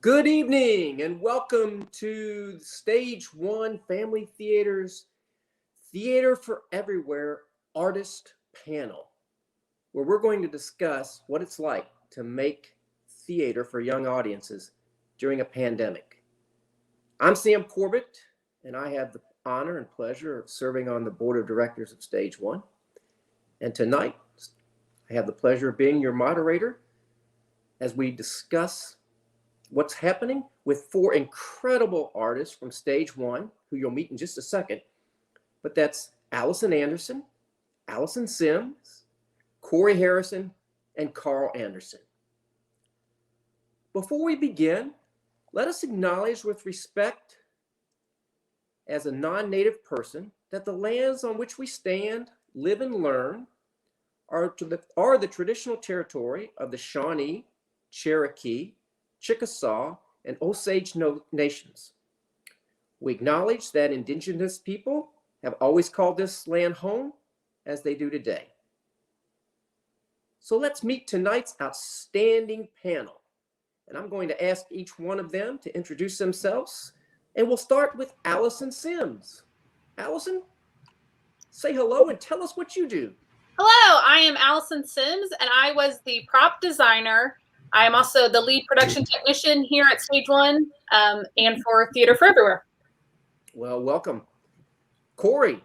Good evening and welcome to Stage One Family Theater's Theater for Everywhere Artist Panel, where we're going to discuss what it's like to make theater for young audiences during a pandemic. I'm Sam Corbett, and I have the honor and pleasure of serving on the board of directors of Stage One. And tonight, I have the pleasure of being your moderator as we discuss what's happening with four incredible artists from Stage One, who you'll meet in just a second. But that's Allison Anderson, Allison Sims, Harrison and Karl Anderson. Before we begin, let us acknowledge with respect as a non-native person that the lands on which we stand, live, and learn are the traditional territory of the Shawnee, Cherokee, Chickasaw, and Osage nations. We acknowledge that indigenous people have always called this land home, as they do today. So let's meet tonight's outstanding panel. And I'm going to ask each one of them to introduce themselves. And we'll start with Allison Sims. Allison, say hello and tell us what you do. Hello, I am Allison Sims, and I was the prop designer. I am also the lead production technician here at Stage One and for Theater for Everywhere. Well, welcome. Corey,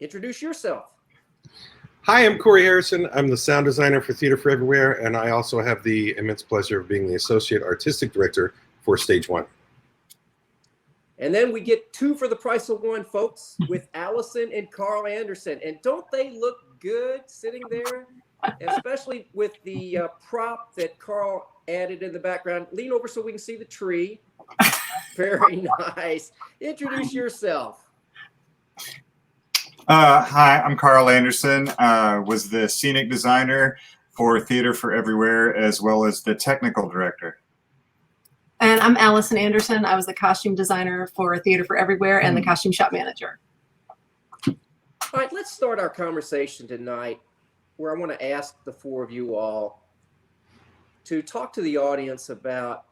introduce yourself. Hi, I'm Harrison. I'm the sound designer for Theater for Everywhere, and I also have the immense pleasure of being the associate artistic director for Stage One. And then we get two for the price of one, folks, with Allison and Karl Anderson. And don't they look good sitting there? Especially with the prop that Karl added in the background. Lean over so we can see the tree. Very nice. Introduce yourself. Hi, I'm Karl Anderson. Was the scenic designer for Theater for Everywhere as well as the technical director. And I'm Allison Anderson. I was the costume designer for Theater for Everywhere and the costume shop manager. All right, let's start our conversation tonight, where I want to ask the four of you all to talk to the audience about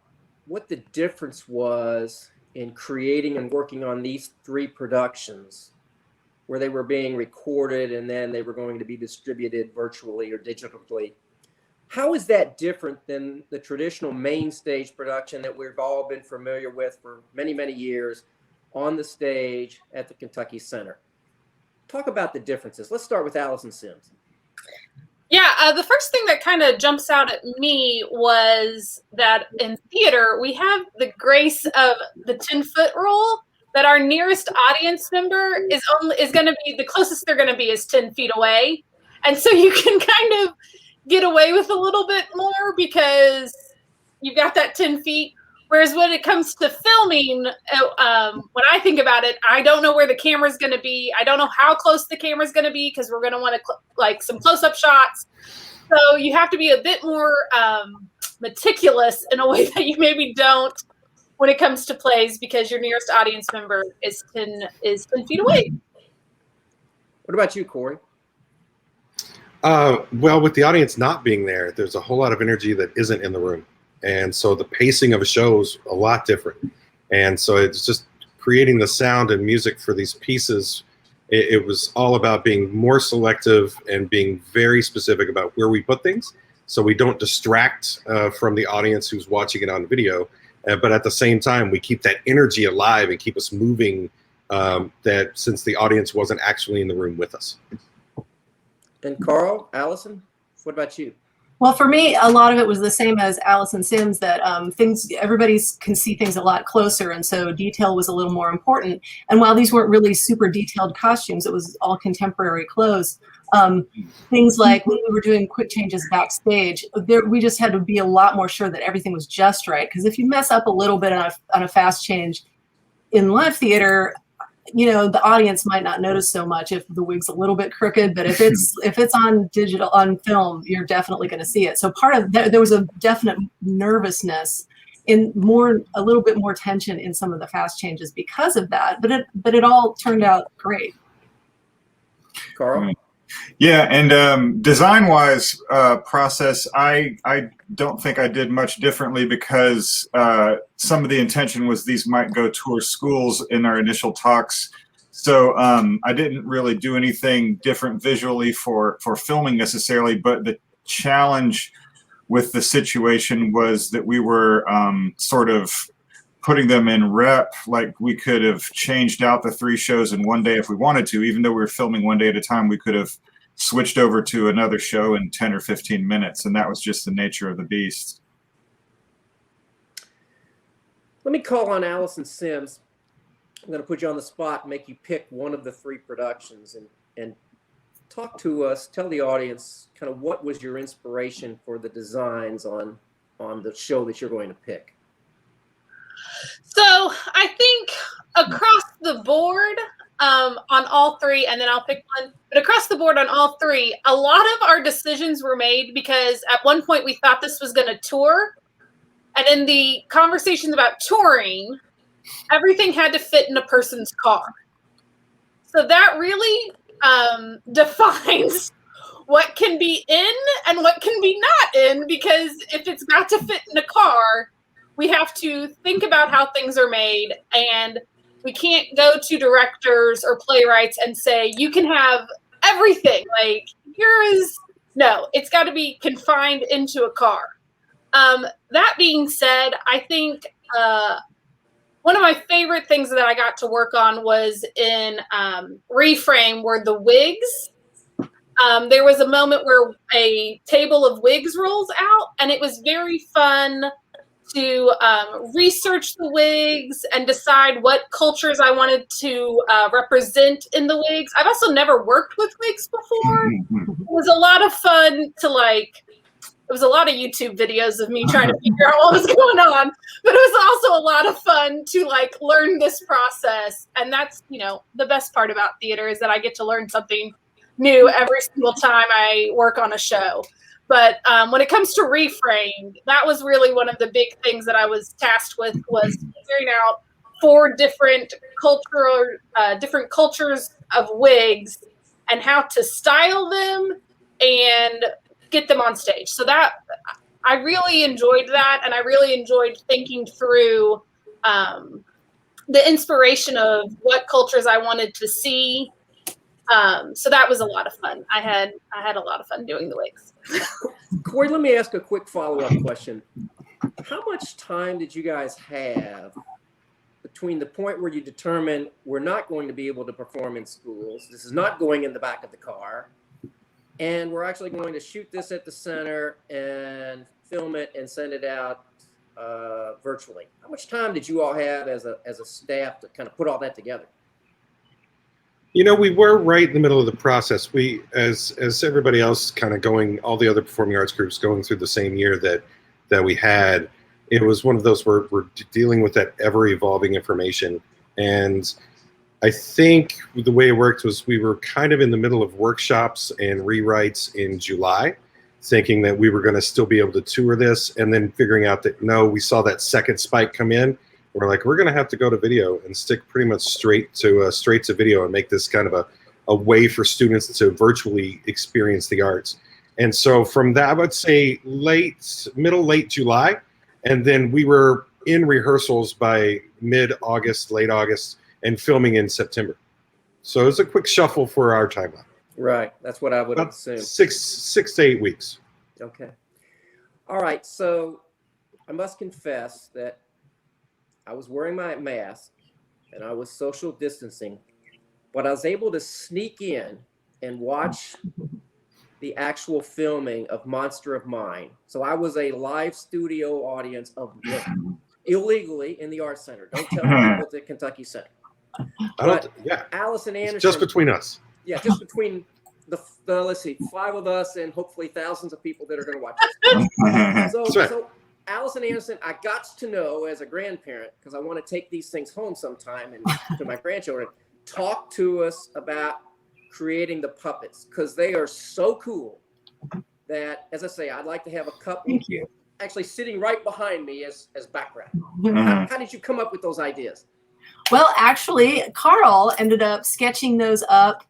what the difference was in creating and working on these three productions, where they were being recorded and then they were going to be distributed virtually or digitally. How is that different than the traditional main stage production that we've all been familiar with for many, many years on the stage at the Kentucky Center? Talk about the differences. Let's start with Allison Sims. Yeah, the first thing that kind of jumps out at me was that in theater, we have the grace of the 10-foot rule, that our nearest audience member is going to be, the closest they're going to be is 10 feet away. And so you can kind of get away with a little bit more because you've got that 10 feet. Whereas when it comes to filming, when I think about it, I don't know where the camera's going to be. I don't know how close the camera's going to be because we're going to want to like some close-up shots. So you have to be a bit more meticulous in a way that you maybe don't when it comes to plays because your nearest audience member is 10 feet away. What about you, Corey? Well, with the audience not being there, there's a whole lot of energy that isn't in the room. And so the pacing of a show is a lot different. And so it's just creating the sound and music for these pieces. It was all about being more selective and being very specific about where we put things so we don't distract from the audience who's watching it on video. But at the same time, we keep that energy alive and keep us moving that since the audience wasn't actually in the room with us. And Karl, Allison, what about you? Well, for me, a lot of it was the same as Allison Sims, that everybody can see things a lot closer, and so detail was a little more important. And while these weren't really super detailed costumes, it was all contemporary clothes. Things like when we were doing quick changes backstage, we just had to be a lot more sure that everything was just right. Because if you mess up a little bit on a fast change in live theater, you know, the audience might not notice so much if the wig's a little bit crooked, but if it's on film, you're definitely going to see it. So part of there was a definite nervousness in a little bit more tension in some of the fast changes because of that. But it all turned out great. Karl? Yeah, and design-wise process, I don't think I did much differently because some of the intention was these might go tour schools in our initial talks. So I didn't really do anything different visually for filming necessarily, but the challenge with the situation was that we were sort of putting them in rep. Like we could have changed out the 3 shows in one day if we wanted to. Even though we were filming one day at a time, we could have switched over to another show in 10 or 15 minutes, and that was just the nature of the beast. Let me call on Allison Sims. I'm going to put you on the spot and make you pick one of the 3 productions and talk to us, tell the audience kind of what was your inspiration for the designs on the show that you're going to pick. So I think across the board, on all 3, and then I'll pick one, but across the board on all 3, a lot of our decisions were made because at one point we thought this was going to tour. And in the conversations about touring, everything had to fit in a person's car. So that really defines what can be in and what can be not in, because if it's got to fit in a car, we have to think about how things are made, and we can't go to directors or playwrights and say, you can have everything. Like, no, it's got to be confined into a car. That being said, I think one of my favorite things that I got to work on was in Reframe, where the wigs, there was a moment where a table of wigs rolls out, and it was very fun to research the wigs and decide what cultures I wanted to represent in the wigs. I've also never worked with wigs before. It was a lot of fun to it was a lot of YouTube videos of me trying to figure out what was going on, but it was also a lot of fun to learn this process. And that's, the best part about theater is that I get to learn something new every single time I work on a show. But when it comes to Reframe, that was really one of the big things that I was tasked with, was figuring out 4 different cultures of wigs and how to style them and get them on stage. So that I really enjoyed that, and I really enjoyed thinking through the inspiration of what cultures I wanted to see. So that was a lot of fun. I had a lot of fun doing the wigs. Corey, let me ask a quick follow-up question. How much time did you guys have between the point where you determined we're not going to be able to perform in schools, this is not going in the back of the car, and we're actually going to shoot this at the center and film it and send it out virtually? How much time did you all have as a staff to kind of put all that together? We were right in the middle of the process. We, as everybody else, kind of all the other performing arts groups going through the same year that we had, it was one of those where we're dealing with that ever-evolving information. And I think the way it worked was we were kind of in the middle of workshops and rewrites in July, thinking that we were going to still be able to tour this, and then figuring out that, no, we saw that second spike come in. We're like, we're going to have to go to video and stick pretty much straight to video and make this kind of a way for students to virtually experience the arts. And so from that, I would say late July, and then we were in rehearsals by mid-August, late August, and filming in September. So it was a quick shuffle for our timeline. Right, that's what I would assume. 6 to 8 weeks. Okay. All right, so I must confess that I was wearing my mask and I was social distancing, but I was able to sneak in and watch the actual filming of Monster of Mine. So I was a live studio audience of illegally in the Arts Center. Don't tell people at the Kentucky Center. Allison Anderson. It's just between us. Yeah, just between the let's see, 5 of us and hopefully thousands of people that are going to watch this. So Allison Anderson, I got to know as a grandparent, because I want to take these things home sometime and to my grandchildren, talk to us about creating the puppets, because they are so cool that, as I say, I'd like to have a couple actually sitting right behind me as background. How did you come up with those ideas? Well, actually, Karl ended up sketching those up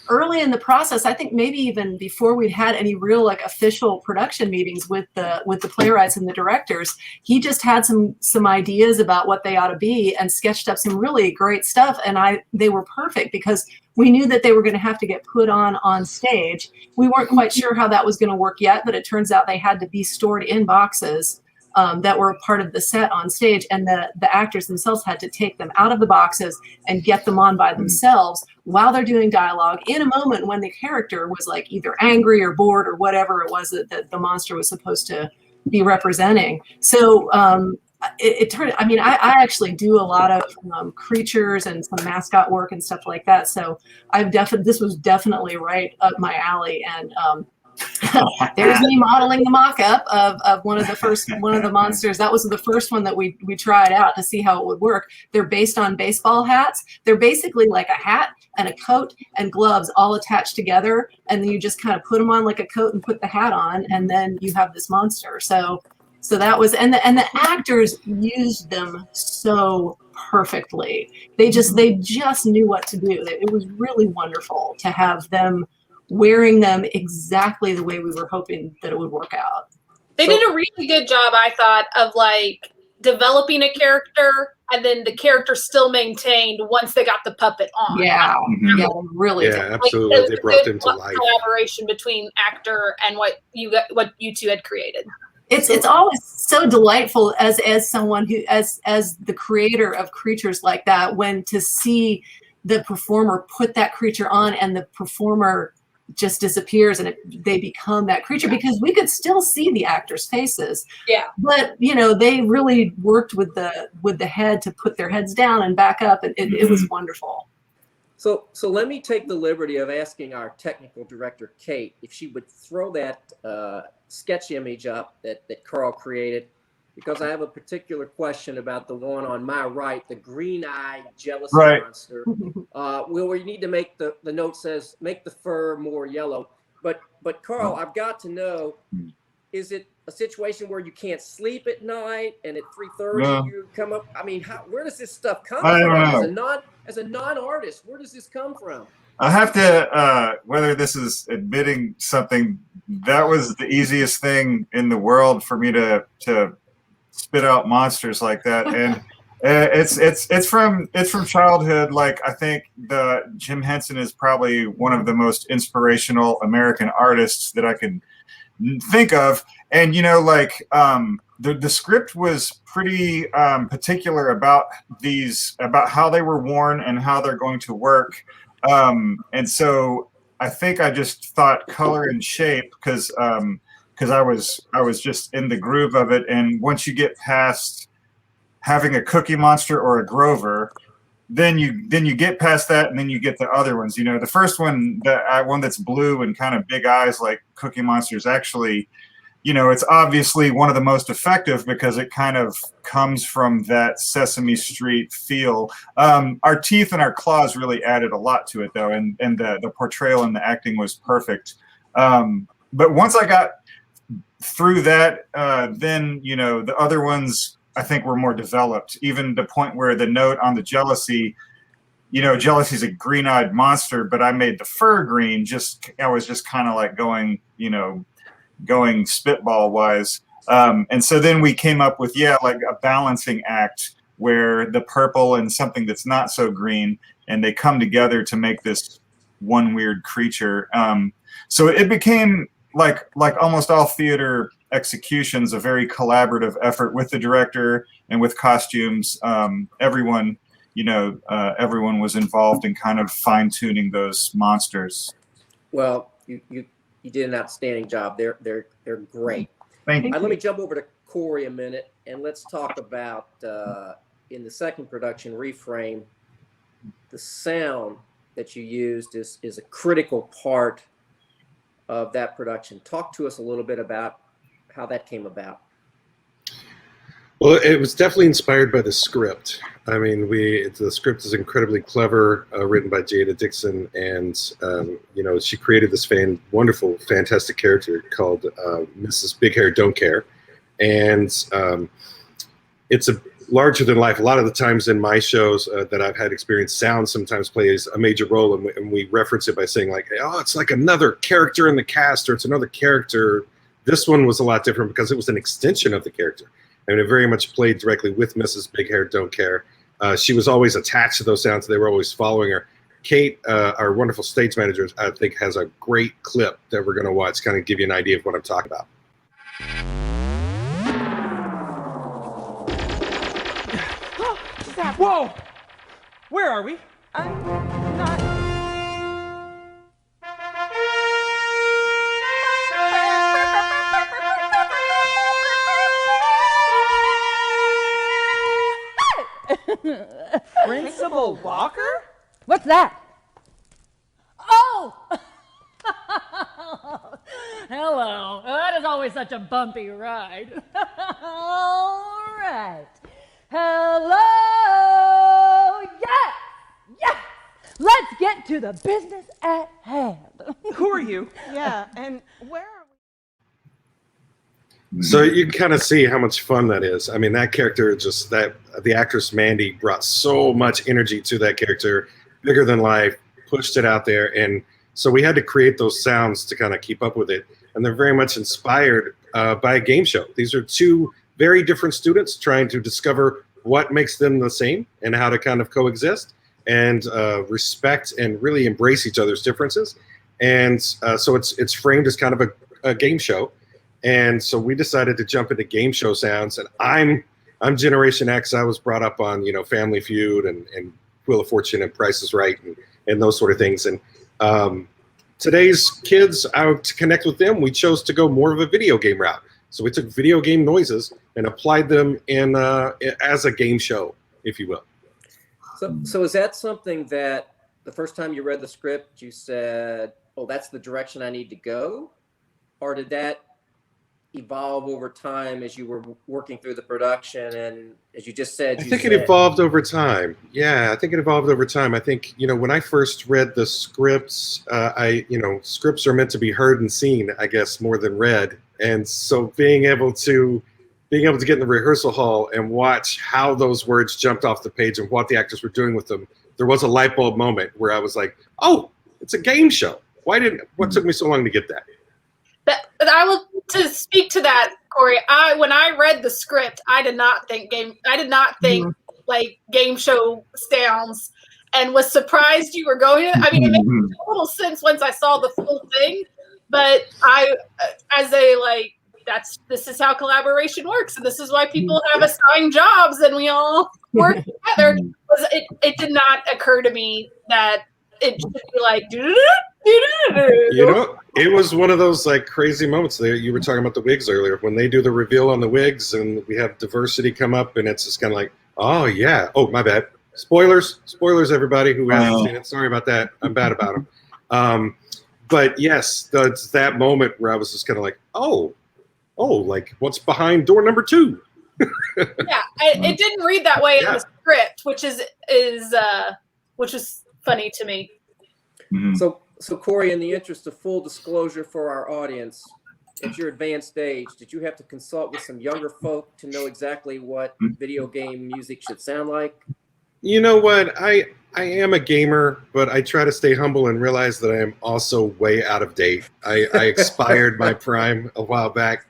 early in the process. I think maybe even before we'd had any real like official production meetings with the playwrights and the directors. He just had some ideas about what they ought to be and sketched up some really great stuff. And they were perfect because we knew that they were going to have to get put on stage. We weren't quite sure how that was going to work yet, but it turns out they had to be stored in boxes that were part of the set on stage, and the actors themselves had to take them out of the boxes and get them on by themselves while they're doing dialogue in a moment when the character was like either angry or bored or whatever it was that the monster was supposed to be representing. So it turned, I mean, I actually do a lot of creatures and some mascot work and stuff like that. So this was definitely right up my alley. And there's me modeling the mock-up of one of the monsters. That was the first one that we tried out to see how it would work. They're based on baseball hats. They're basically like a hat and a coat and gloves all attached together, and then you just kind of put them on like a coat and put the hat on, and then you have this monster. So that was, and the actors used them so perfectly. They just knew what to do. It was really wonderful to have them wearing them exactly the way we were hoping that it would work out. They did a really good job, I thought, of like developing a character and then the character still maintained once they got the puppet on. Yeah, yeah, really. Yeah, absolutely. Like, they brought them to life. Collaboration between actor and what you two had created. It's always so delightful as someone who as the creator of creatures like that, when to see the performer put that creature on and the performer just disappears and they become that creature, because we could still see the actors' faces. Yeah. But they really worked with the head to put their heads down and back up, and it was wonderful. So let me take the liberty of asking our technical director, Kate, if she would throw that sketch image up that Karl created, because I have a particular question about the one on my right, the green-eyed jealousy monster. Where you need to make the note says, make the fur more yellow. But Karl, I've got to know, is it a situation where you can't sleep at night and at 3:30 you come up? I mean, where does this stuff come from? As a non-artist, where does this come from? I have to, whether this is admitting something, that was the easiest thing in the world for me to spit out monsters like that. And it's from childhood. Like, I think Jim Henson is probably one of the most inspirational American artists that I can think of. And the script was pretty particular about how they were worn and how they're going to work. And so I think I just thought color and shape, because I was just in the groove of it. And once you get past having a Cookie Monster or a Grover, then you get past that, and then you get the other ones. The first one, one that's blue and kind of big eyes like Cookie Monster, is actually, it's obviously one of the most effective because it kind of comes from that Sesame Street feel. Our teeth and our claws really added a lot to it, though, and the portrayal and the acting was perfect. But once I got through that, then the other ones I think were more developed, even the point where the note on the jealousy, jealousy's a green-eyed monster, but I made the fur green. I was just kind of like going spitball wise. And so then we came up with, like a balancing act where the purple and something that's not so green, and they come together to make this one weird creature. So it became like almost all theater executions, a very collaborative effort with the director and with costumes. Everyone was involved in kind of fine-tuning those monsters. Well, you did an outstanding job. They're great. Thank you. Let me jump over to Corey a minute, and let's talk about in the second production, Reframe, the sound that you used is a critical part of that production. Talk to us a little bit about how that came about. Well, it was definitely inspired by the script. I mean, the script is incredibly clever, written by Jada Dixon, and she created this wonderful, fantastic character called Mrs. Big Hair Don't Care, and it's larger than life. A lot of the times in my shows that I've had experience, sound sometimes plays a major role, and we reference it by saying like, oh, it's like another character in the cast, or it's another character. This one was a lot different because it was an extension of the character. I mean, it very much played directly with Mrs. Big Hair Don't Care. She was always attached to those sounds. They were always following her. Kate, our wonderful stage manager, I think has a great clip that we're going to watch, kind of give you an idea of what I'm talking about. Whoa! Where are we? I'm not. Principal Walker? What's that? Oh! Hello. That is always such a bumpy ride. All right. Hello. Yes. Yes. Let's get to the business at hand. Who are you? Yeah, and where are we? So you can kind of see how much fun that is. I mean, that character, just that the actress Mandy brought so much energy to that character, bigger than life, pushed it out there. And so we had to create those sounds to kind of keep up with it. And they're very much inspired by a game show. These are two very different students trying to discover what makes them the same and how to kind of coexist and respect and really embrace each other's differences. And so it's framed as kind of a game show. And so we decided to jump into game show sounds. And I'm Generation X. I was brought up on, Family Feud and Wheel of Fortune and Price is Right and those sort of things. And today's kids, to connect with them, we chose to go more of a video game route. So we took video game noises and applied them in as a game show, if you will. So is that something that the first time you read the script, you said, oh, that's the direction I need to go? Or did that evolve over time as you were working through the production? And as you just said, I think it evolved over time. Yeah, I think it evolved over time. I think, when I first read the scripts, scripts are meant to be heard and seen, I guess, more than read. And so being able to get in the rehearsal hall and watch how those words jumped off the page and what the actors were doing with them, there was a light bulb moment where I was like, oh, it's a game show. What took me so long to get that? To speak to that, Corey, when I read the script, I did not think like game show sounds, and was surprised you were going. I mean, it made a little sense once I saw the full thing, but this is how collaboration works, and this is why people have assigned jobs and we all work together. It did not occur to me that it should be like. It was one of those like crazy moments there. You were talking about the wigs earlier. When they do the reveal on the wigs and we have diversity come up, and it's just kind of like, oh yeah, oh my bad. Spoilers, everybody who hasn't seen it. Sorry about that. I'm bad about them. But yes, that's that moment where I was just kind of like, oh, like what's behind door number 2? Yeah, it didn't read that way in the script, which is funny to me. So Corey, in the interest of full disclosure for our audience, at your advanced age, did you have to consult with some younger folk to know exactly what video game music should sound like? You know what? I am a gamer, but I try to stay humble and realize that I am also way out of date. I expired my prime a while back.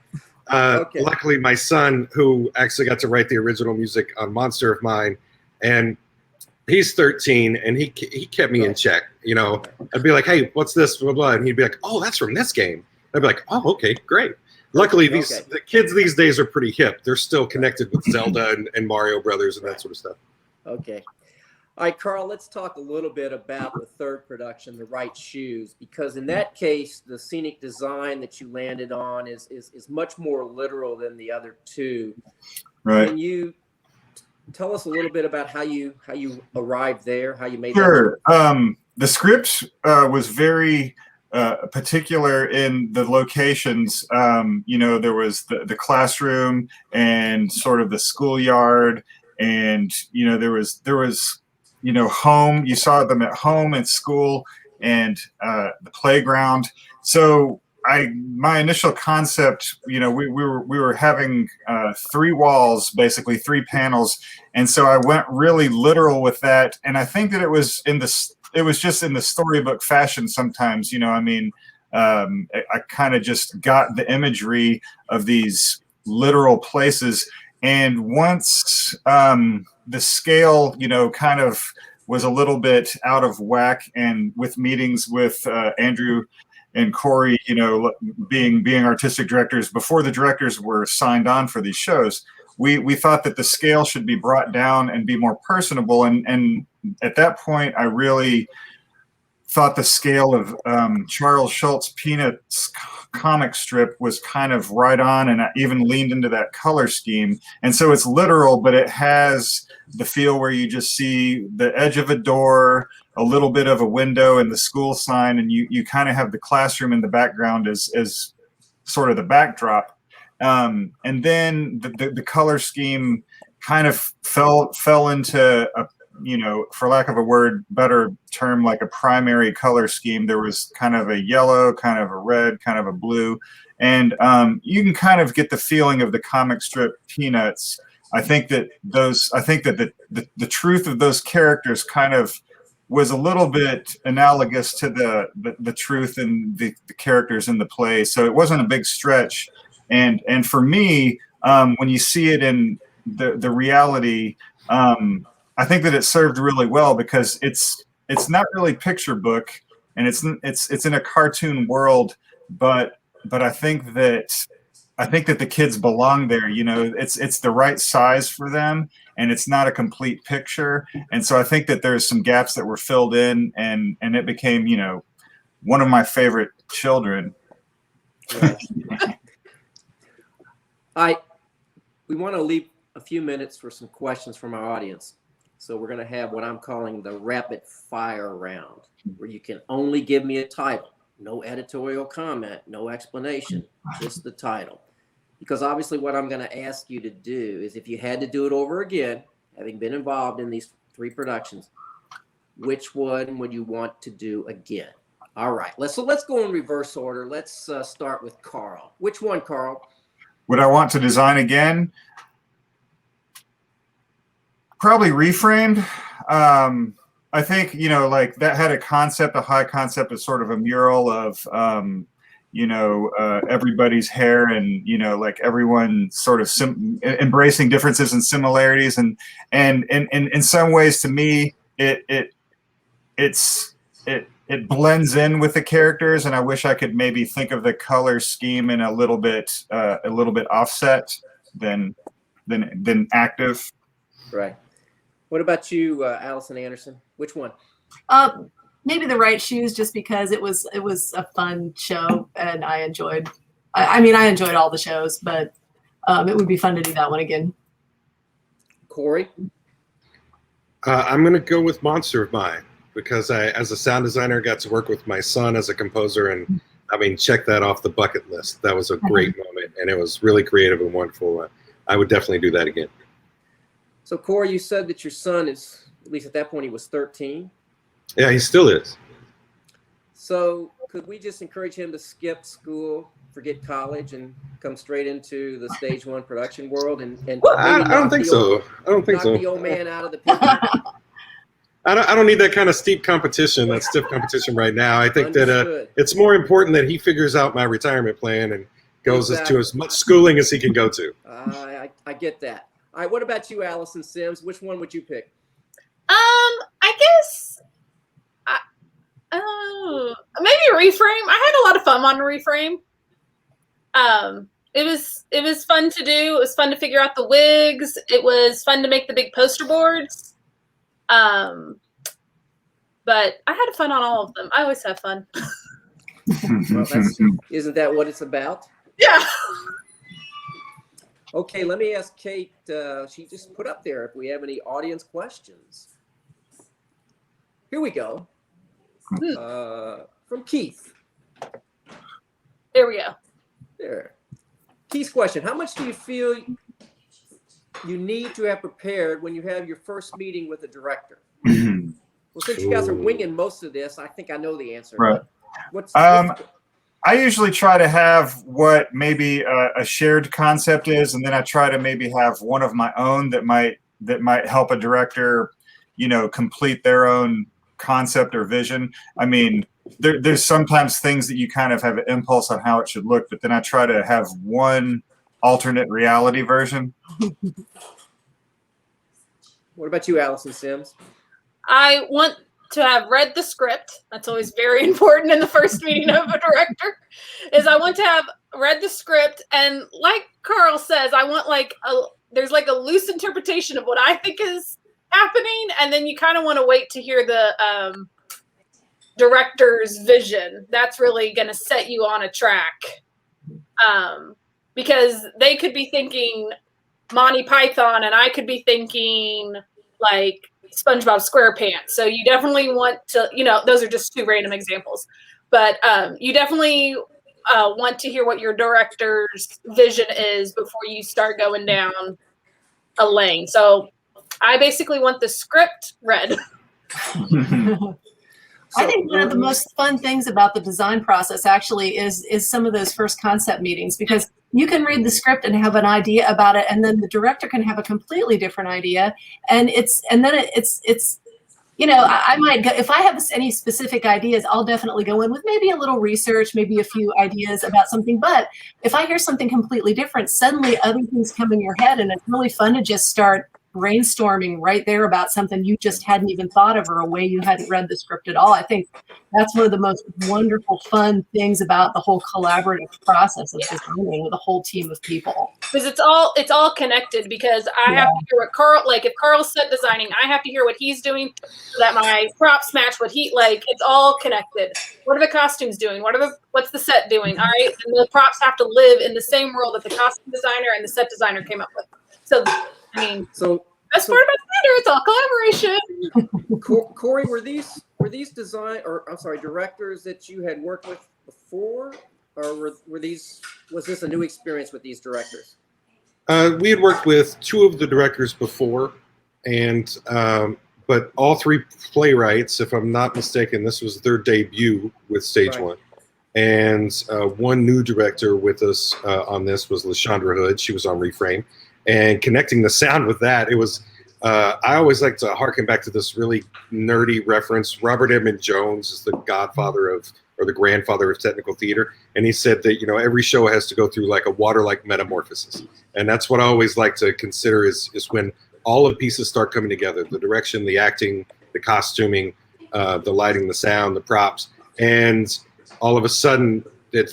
Okay. Luckily, my son, who actually got to write the original music on Monster of Mine, and he's 13, and he kept me in check. I'd be like, hey, what's this, blah, blah, and he'd be like, oh, that's from this game. I'd be like, oh, okay, great. Luckily, the kids these days are pretty hip. They're still connected with Zelda and Mario Brothers and that sort of stuff. Okay. All right, Karl, let's talk a little bit about the third production, The Right Shoes, because in that case, the scenic design that you landed on is much more literal than the other two. Right. Can you tell us a little bit about how you arrived there, how you made that? Sure. The script was very particular in the locations. There was the classroom and sort of the schoolyard, and there was home. You saw them at home and school and the playground. So my initial concept, we were having 3 walls, basically 3 panels, and so I went really literal with that. And I think that it was just in the storybook fashion sometimes. I kind of just got the imagery of these literal places, and once the scale, kind of was a little bit out of whack, and with meetings with Andrew and Corey, being artistic directors before the directors were signed on for these shows, we thought that the scale should be brought down and be more personable. And at that point, I really thought the scale of Charles Schultz Peanuts comic strip was kind of right on, and I even leaned into that color scheme. And so it's literal, but it has the feel where you just see the edge of a door, a little bit of a window, and the school sign, and you kind of have the classroom in the background as sort of the backdrop. And then the color scheme kind of fell into a, for lack of a better term, like a primary color scheme. There was kind of a yellow, kind of a red, kind of a blue, and you can kind of get the feeling of the comic strip Peanuts. I think that the truth of those characters kind of was a little bit analogous to the truth in the characters in the play. So it wasn't a big stretch. And for me, when you see it in the reality, I think that it served really well, because it's not really picture book, and it's in a cartoon world, but I think that the kids belong there. It's the right size for them, and it's not a complete picture. And so I think that there's some gaps that were filled in, and it became, one of my favorite children. We want to leave a few minutes for some questions from our audience. So we're going to have what I'm calling the rapid fire round, where you can only give me a title, no editorial comment, no explanation, just the title. Because obviously what I'm going to ask you to do is, if you had to do it over again, having been involved in these 3 productions, which one would you want to do again? All right, let's go in reverse order. Let's start with Karl. Which one, Karl? Would I want to design again? Probably Reframed. I think, like that had a concept, a high concept of sort of a mural of, everybody's hair, and, like everyone sort of embracing differences and similarities. And in some ways, to me, it blends in with the characters. And I wish I could maybe think of the color scheme in a little bit offset than active. Right. What about you, Allison Anderson? Which one? Maybe The Right Shoes, just because it was a fun show, and I enjoyed. I enjoyed all the shows, but it would be fun to do that one again. Corey? I'm going to go with Monster of Mine, because I, as a sound designer, got to work with my son as a composer, and check that off the bucket list. That was a great moment, and it was really creative and wonderful. I would definitely do that again. So, Corey, you said that your son is, at least at that point, he was 13. Yeah, he still is. So could we just encourage him to skip school, forget college, and come straight into the Stage 1 production world? And I don't think so. I don't think so. Knock the old man out of the picture. I don't need that kind of steep competition, that stiff competition right now. I think Understood. that it's more important that he figures out my retirement plan and goes to as much schooling as he can go to. I get that. All right, what about you, Allison Sims? Which one would you pick? I guess maybe Reframe. I had a lot of fun on Reframe. It was fun to do. It was fun to figure out the wigs. It was fun to make the big poster boards. But I had fun on all of them. I always have fun. Well, isn't that what it's about? Yeah. Okay, let me ask Kate. She just put up there if we have any audience questions. Here we go. From Keith. There we go. There. Keith's question: how much do you feel you need to have prepared when you have your first meeting with a director? Well, since you guys are winging most of this, I think I know the answer. Right. What's I usually try to have what maybe a shared concept is, and then I try to maybe have one of my own that might help a director, complete their own concept or vision. I mean, there's sometimes things that you kind of have an impulse on how it should look, but then I try to have one alternate reality version. What about you, Allison Sims? I want to have read the script. That's always very important in the first meeting of a director. Is I want to have read the script, and like Karl says, I want there's like a loose interpretation of what I think is happening, and then you kind of want to wait to hear the director's vision. That's really going to set you on a track, because they could be thinking Monty Python, and I could be thinking like SpongeBob SquarePants. So you definitely want to, those are just two random examples, but you definitely want to hear what your director's vision is before you start going down a lane. So I basically want the script read. I think one of the most fun things about the design process actually is some of those first concept meetings, because you can read the script and have an idea about it, and then the director can have a completely different idea, and I might go, if I have any specific ideas, I'll definitely go in with maybe a little research, maybe a few ideas about something. But if I hear something completely different, suddenly other things come in your head, and it's really fun to just start brainstorming right there about something you just hadn't even thought of, or a way you hadn't read the script at all. I think that's one of the most wonderful, fun things about the whole collaborative process of designing with a whole team of people. Because it's all connected, because I have to hear what Karl, like if Karl's set designing, I have to hear what he's doing so that my props match what he, like, it's all connected. What are the costumes doing? What's the set doing? All right. And the props have to live in the same world that the costume designer and the set designer came up with. So best part about theater, it's all collaboration. Corey, were these directors that you had worked with before, or was this a new experience with these directors? We had worked with two of the directors before, and but all three playwrights, if I'm not mistaken, this was their debut with Stage One. And one new director with us on this was LaShondra Hood. She was on Reframe. And connecting the sound with that, it was, I always like to harken back to this really nerdy reference. Robert Edmund Jones is the godfather of, or the grandfather of technical theater. And he said that, every show has to go through like a water-like metamorphosis. And that's what I always like to consider is when all of the pieces start coming together, the direction, the acting, the costuming, the lighting, the sound, the props. And all of a sudden,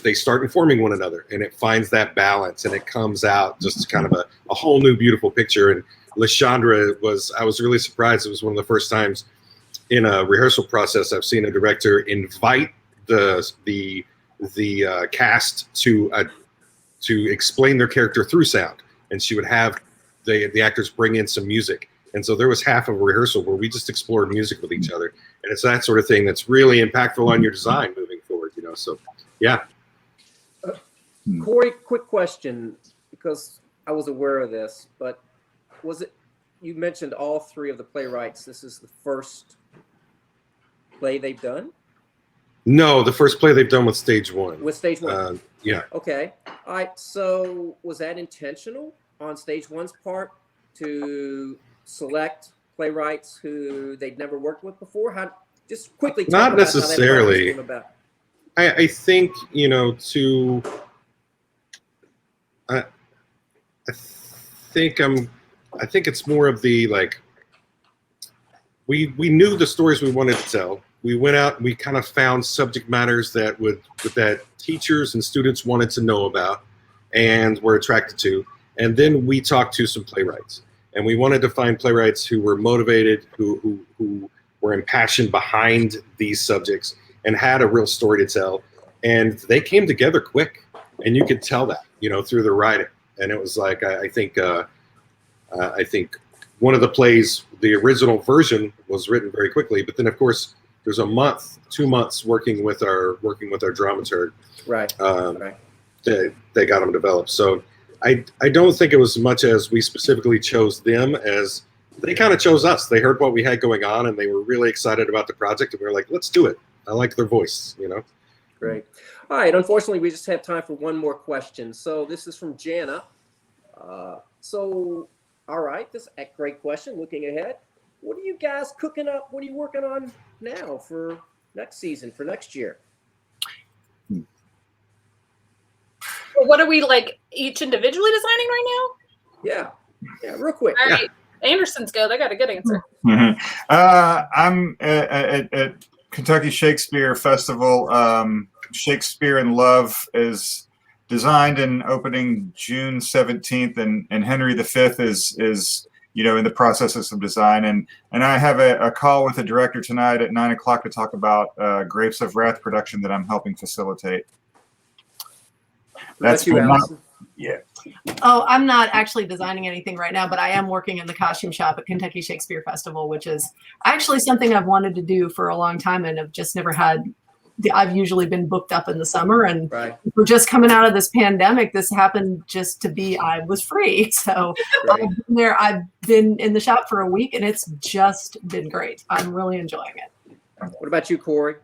they start informing one another, and it finds that balance, and it comes out just kind of a whole new beautiful picture. And LaShondra I was really surprised. It was one of the first times in a rehearsal process I've seen a director invite the cast to explain their character through sound, and she would have the actors bring in some music. And so there was half of a rehearsal where we just explored music with each other, and it's that sort of thing that's really impactful on your design moving forward. So. Yeah. Corey, quick question, because I was aware of this, but you mentioned all three of the playwrights. This is the first play they've done? No, the first play they've done with Stage One. With Stage One? Yeah. Okay. All right. So was that intentional on Stage One's part to select playwrights who they'd never worked with before? Just quickly talk Not about necessarily. How that came about. I think, I think it's more of the, like, we knew the stories we wanted to tell. We went out and we kind of found subject matters that teachers and students wanted to know about and were attracted to. And then we talked to some playwrights, and we wanted to find playwrights who were motivated, who were impassioned behind these subjects and had a real story to tell. And they came together quick, and you could tell that, through the writing. And it was like, I think one of the plays, the original version was written very quickly, but then of course there's 2 months working with our dramaturg. Right. They got them developed. So I don't think it was as much as we specifically chose them as they kind of chose us. They heard what we had going on, and they were really excited about the project, and we were like, let's do it. I like their voice, Great. All right, unfortunately, we just have time for one more question. So this is from Jana. All right, this is a great question. Looking ahead, what are you guys cooking up? What are you working on now for next season, for next year? What are we each individually designing right Yeah, real quick. now? All right, Anderson's good. I got a good answer. I'm at Kentucky Shakespeare Festival. Shakespeare in Love is designed and opening June 17th, and Henry V is in the process of some design. And I have a call with the director tonight at 9 o'clock to talk about Grapes of Wrath production that I'm helping facilitate. That's you, Allison. Yeah. Oh, I'm not actually designing anything right now, but I am working in the costume shop at Kentucky Shakespeare Festival, which is actually something I've wanted to do for a long time and have just never had. I've usually been booked up in the summer, and we're just coming out of this pandemic. This happened just to be, I was free. So I've been there. I've been in the shop for a week, and it's just been great. I'm really enjoying it. What about you, Corey?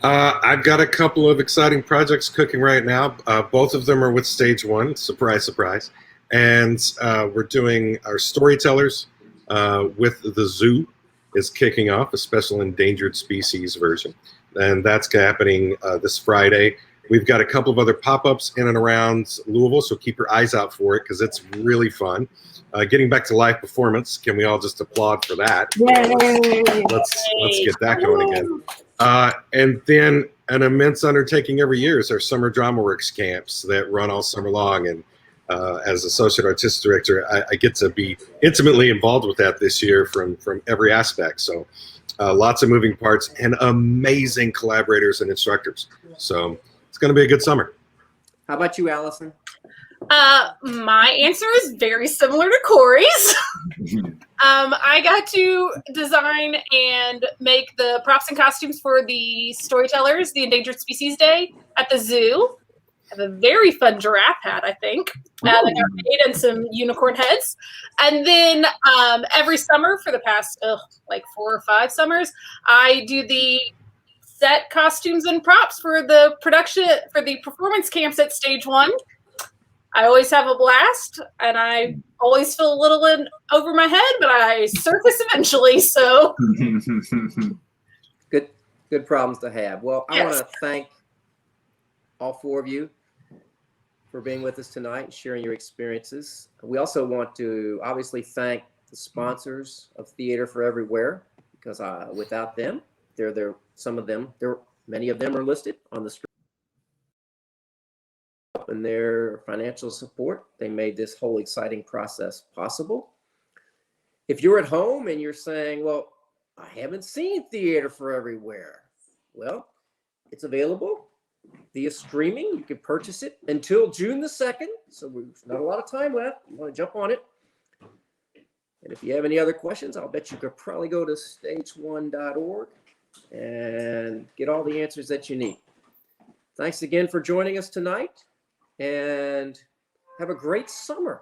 I've got a couple of exciting projects cooking right now. Both of them are with Stage One. Surprise, surprise. And we're doing our storytellers with the zoo is kicking off, a special endangered species version. And that's happening this Friday. We've got a couple of other pop-ups in and around Louisville, so keep your eyes out for it because it's really fun. Getting back to live performance, can we all just applaud for that? Yay! Let's get that going again. And then an immense undertaking every year is our Summer Drama Works camps that run all summer long. And as Associate Artistic Director, I get to be intimately involved with that this year from every aspect. So lots of moving parts and amazing collaborators and instructors. So it's going to be a good summer. How about you, Allison? My answer is very similar to Corey's. I got to design and make the props and costumes for the storytellers, the Endangered Species Day at the zoo. I have a very fun giraffe hat, I think. That got made, and some unicorn heads. And then every summer for the past 4 or 5 summers, I do the set costumes and props for the production, for the performance camps at Stage One. I always have a blast, and I always feel a little in over my head, but I surface eventually. So good problems to have. Well, I Yes. want to thank all 4 of you for being with us tonight and sharing your experiences. We also want to obviously thank the sponsors of Theater for Everywhere, because without them, many of them are listed on the screen. And their financial support, they made this whole exciting process possible. If you're at home and you're saying, well, I haven't seen Theater for Everywhere, well, it's available via streaming. You can purchase it until June the 2nd, so there's not a lot of time left. You want to jump on it. And if you have any other questions, I'll bet you could probably go to stage1.org and get all the answers that you need. Thanks again for joining us tonight, and have a great summer.